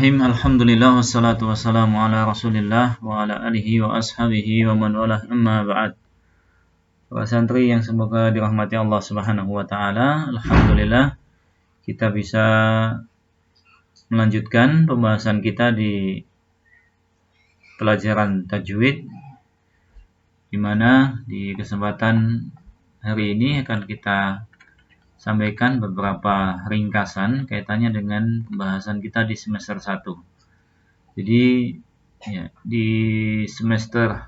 Alhamdulillah wassalatu wassalamu ala Rasulillah wa ala alihi wa ashabihi wa man walah, amma ba'd. Para santri yang semoga dirahmati Allah Subhanahu wa taala, alhamdulillah kita bisa melanjutkan pembahasan kita di pelajaran tajwid, di mana di kesempatan hari ini akan kita sampaikan beberapa ringkasan kaitannya dengan pembahasan kita di semester 1. Jadi di semester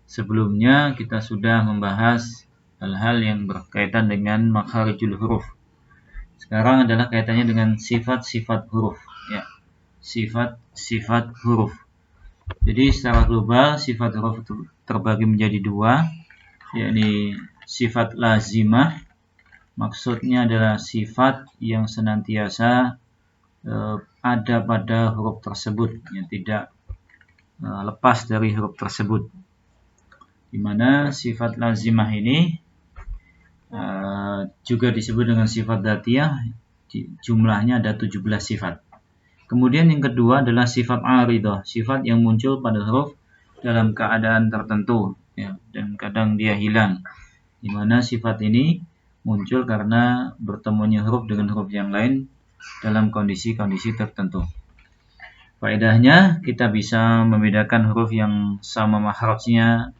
sebelumnya kita sudah membahas hal-hal yang berkaitan dengan makharijul huruf. Sekarang adalah kaitannya dengan sifat-sifat huruf, sifat-sifat huruf. Jadi secara global sifat huruf itu terbagi menjadi dua, yakni sifat lazimah. Maksudnya adalah sifat yang senantiasa ada pada huruf tersebut, yang tidak lepas dari huruf tersebut. Di mana sifat lazimah ini juga disebut dengan sifat dzatiyah, jumlahnya ada 17 sifat. Kemudian yang kedua adalah sifat aridah, sifat yang muncul pada huruf dalam keadaan tertentu, dan kadang dia hilang. Di mana sifat ini muncul karena bertemunya huruf dengan huruf yang lain dalam kondisi-kondisi tertentu. Faedahnya kita bisa membedakan huruf yang sama makhrajnya,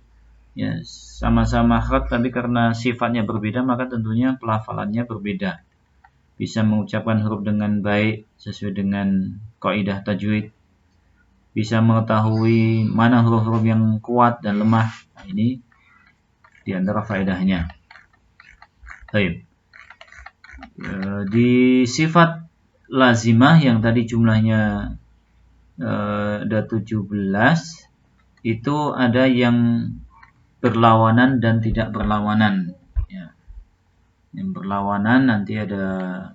sama-sama makhraj, tapi karena sifatnya berbeda maka tentunya pelafalannya berbeda. Bisa mengucapkan huruf dengan baik sesuai dengan kaidah tajwid. Bisa mengetahui mana huruf-huruf yang kuat dan lemah. Nah, ini di antara faedahnya. Baik. Di sifat lazimah yang tadi jumlahnya ada 17, itu ada yang berlawanan dan tidak berlawanan. Yang berlawanan nanti ada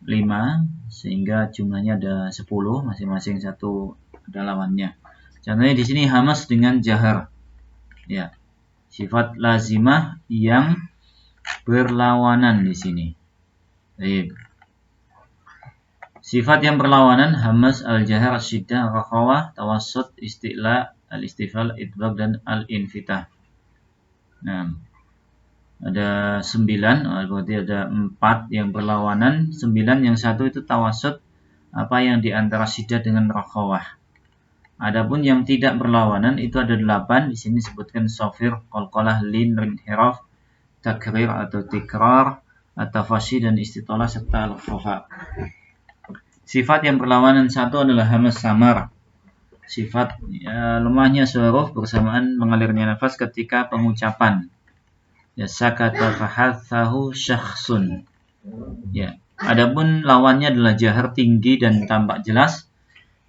5, sehingga jumlahnya ada 10, masing-masing satu ada lawannya. Contohnya di sini hamas dengan jahar. Sifat lazimah yang berlawanan di sini. Baik. Sifat yang berlawanan hamas, al-jahar, syiddah, rakhawah, tawassut, isti'la, al-istifal, itbaq, dan al-infitah. Nah, ada 9, berarti ada 4 yang berlawanan, 9 yang satu itu tawassut, apa yang di antara syiddah dengan rakhawah. Adapun yang tidak berlawanan itu ada 8, di sini disebutkan shafir, qalqalah, lin, inhiraf, takrir atau tikrar, at-tafashi, dan istitalah serta al-khafa. Sifat yang berlawanan satu adalah hamas samar. Sifat lemahnya suara huruf bersamaan mengalirnya nafas ketika pengucapan. Sakata fahathahu syakhsun. Adapun lawannya adalah jahar, tinggi dan tampak jelas.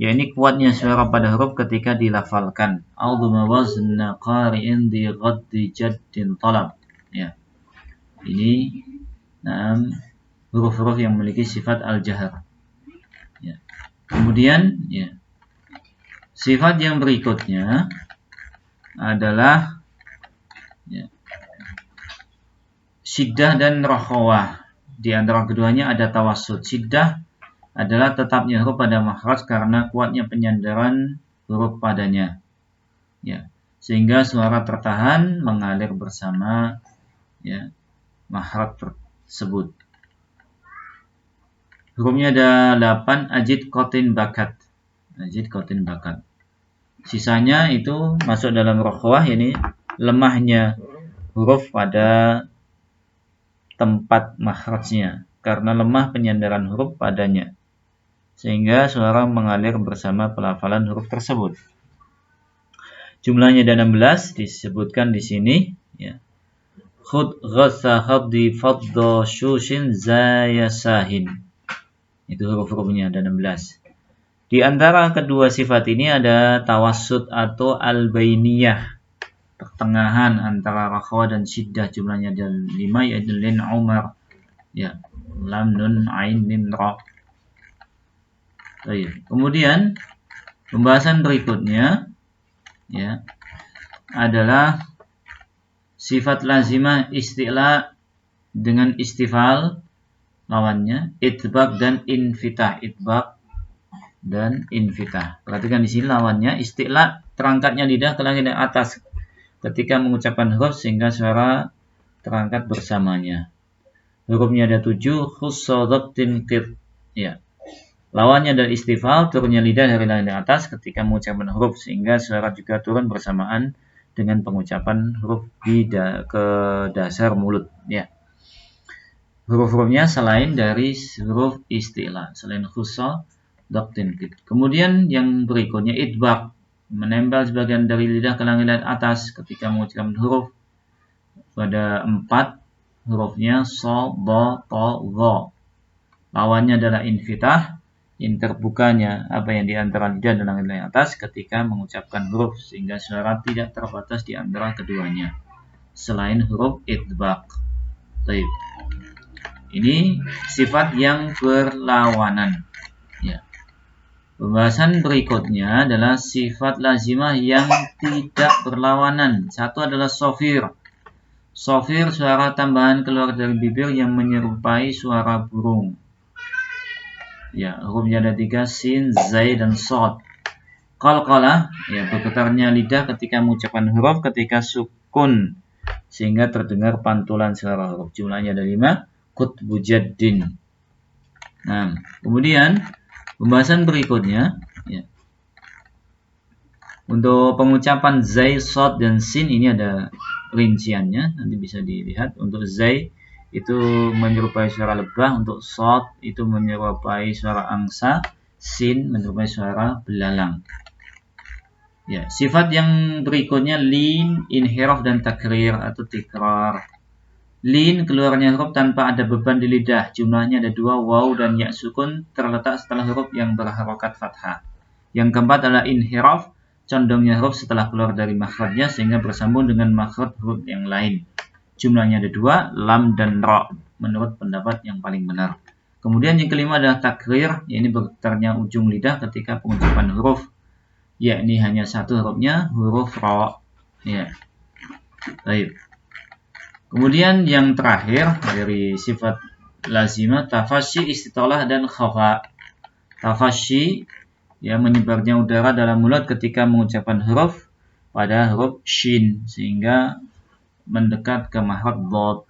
Ini kuatnya suara pada huruf ketika dilafalkan. A'udhuma wazna qari'in di ghaddi jaddin talab. Ini huruf-huruf yang memiliki sifat al-jahar. Kemudian sifat yang berikutnya adalah syiddah dan rakhawah. Di antara keduanya ada tawassut. Syiddah adalah tetapnya huruf pada makhraj karena kuatnya penyandaran huruf padanya, sehingga suara tertahan mengalir bersama makhraj tersebut. Hurufnya ada 8, ajid, qatin, bakat. Ajid, qatin, bakat. Sisanya itu masuk dalam rakhawah, ini lemahnya huruf pada tempat makhrajnya karena lemah penyandaran huruf padanya, sehingga suara mengalir bersama pelafalan huruf tersebut. Jumlahnya ada 16, disebutkan di sini. Khud, ghassa, khaddi, fadda, shushin, zaya, sahin. Itu huruf-hurufnya ada 16. Di antara kedua sifat ini ada tawassut atau al-bainiyah, pertengahan antara rakhawah dan syiddah. Jumlahnya ada 5, yaitu lin, umar, lam, nun, ain, mim, ra. Kemudian pembahasan berikutnya adalah sifat lazimah isti'la dengan istifal, lawannya itbaq dan infitah. Itbaq dan infitah. Perhatikan di sini lawannya isti'la, terangkatnya lidah ke langit yang atas ketika mengucapkan huruf sehingga suara terangkat bersamanya. Hurufnya ada 7, khussa dhabtin qid. Ya. Lawannya adalah istifal, turunnya lidah dari langit yang atas ketika mengucapkan huruf sehingga suara juga turun bersamaan dengan pengucapan huruf ke dasar mulut. Ya. Huruf-hurufnya selain dari huruf isti'la, selain khussa dhabtin qid. Kemudian yang berikutnya idbaq, menempel sebagian dari lidah ke langit atas ketika mengucapkan huruf pada 4 hurufnya so, do, to, go. Lawannya adalah infitah, yang terbukanya apa yang di antara lidah dan langit atas ketika mengucapkan huruf sehingga suara tidak terbatas di antara keduanya selain huruf idbaq. Baik. Ini sifat yang berlawanan. Ya. Pembahasan berikutnya adalah sifat lazimah yang tidak berlawanan. Satu adalah sofir. Sofir, suara tambahan keluar dari bibir yang menyerupai suara burung. Ya, hurufnya ada 3, sin, zai, dan sod. Qalqalah, ya, bergetarnya lidah ketika mengucapkan huruf ketika sukun sehingga terdengar pantulan suara huruf. Jumlahnya ada 5. Qutbu jaddin. Nah, kemudian pembahasan berikutnya, ya. Untuk pengucapan zai, sod, dan sin ini ada rinciannya, nanti bisa dilihat. Untuk zai itu menyerupai suara lebah, untuk sod itu menyerupai suara angsa, sin menyerupai suara belalang. Ya, sifat yang berikutnya lin, inhiraf, dan takrir atau tikrar. Lin, keluarnya huruf tanpa ada beban di lidah. Jumlahnya ada 2, waw dan ya sukun terletak setelah huruf yang berharokat fathah. Yang keempat adalah inhiraf, condongnya huruf setelah keluar dari makhrajnya sehingga bersambung dengan makhraj huruf yang lain. Jumlahnya ada 2, lam dan ra, menurut pendapat yang paling benar. Kemudian yang kelima adalah takrir, yaitu bergetarnya ujung lidah ketika pengucapan huruf, yakni hanya satu hurufnya, huruf ra. Ya. Baik. Kemudian yang terakhir dari sifat lazimah, tafasyi, istitolah, dan khafa. Tafasyi, ya, menyebarnya udara dalam mulut ketika mengucapkan huruf pada huruf shin sehingga mendekat ke makhraj dhad.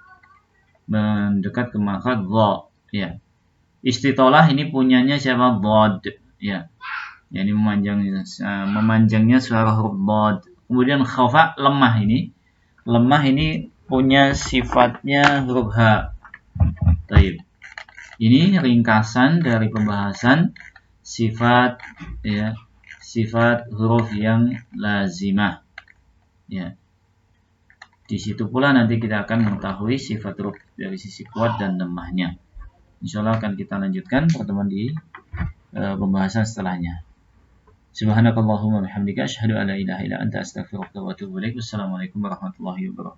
Mendekat ke makhraj dha. Ya. Istitolah ini punyanya siapa? Dhad. Ya. Yani memanjangnya suara huruf dhad. Kemudian khafa, lemah ini. Lemah ini punya sifatnya huruf H. Baik. Ini ringkasan dari pembahasan sifat, ya, sifat huruf yang lazimah. Ya. Di situ pula nanti kita akan mengetahui sifat huruf dari sisi kuat dan lemahnya. Insyaallah akan kita lanjutkan pertemuan di pembahasan setelahnya. Subhanakallahumma wa bihamdika asyhadu an la ilaha illa anta astaghfiruka wa atubu ilaik. Wassalamualaikum warahmatullahi wabarakatuh.